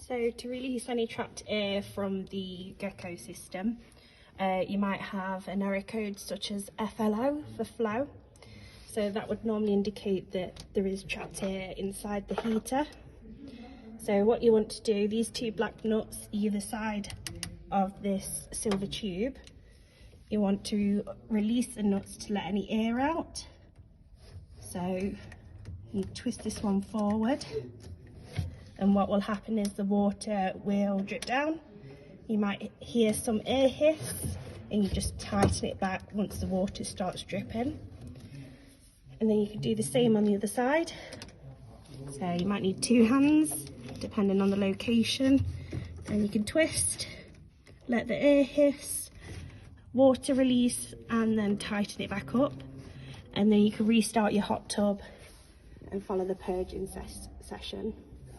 So to release any trapped air from the Gecko system, you might have an error code such as FLO for flow. So that would normally indicate that there is trapped air inside the heater. So what you want to do, these two black nuts either side of this silver tube, you want to release the nuts to let any air out. So you twist this one forward, and what will happen is the water will drip down. You might hear some air hiss, and you just tighten it back once the water starts dripping. And then you can do the same on the other side. So you might need 2 hands, depending on the location. And you can twist, let the air hiss, water release, and then tighten it back up. And then you can restart your hot tub and follow the purging session.